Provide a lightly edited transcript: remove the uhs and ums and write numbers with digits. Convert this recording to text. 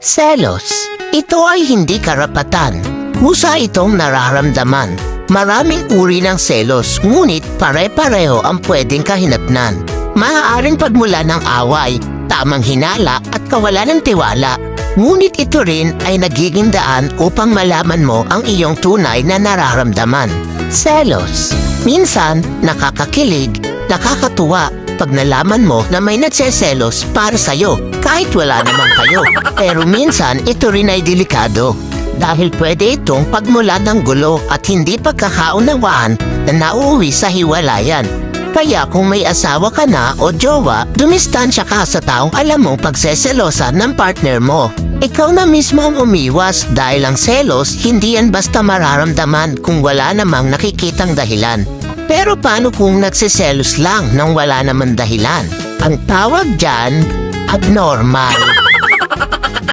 Selos. Ito ay hindi karapatan. Kusa itong nararamdaman. Maraming uri ng selos, ngunit pare-pareho ang pwedeng kahinatnan. Maaaring pagmula ng away, tamang hinala at kawalan ng tiwala. Ngunit ito rin ay nagiging daan upang malaman mo ang iyong tunay na nararamdaman. Selos. Minsan, nakakakilig, nakakatuwa pag nalaman mo na may nagseselos para sa'yo kahit wala naman kayo. Pero minsan, ito rin ay delikado. Dahil pwede itong pagmulan ng gulo at hindi pagkakaunawaan na nauuwi sa hiwalayan. Kaya kung may asawa ka na o jowa, dumistansya ka sa taong alam mong pagseselosan ng partner mo. Ikaw na mismo ang umiwas dahil ang selos hindi yan basta mararamdaman kung wala namang nakikitang dahilan. Pero paano kung nagseselos lang nang wala namang dahilan? Ang tawag dyan, abnormal.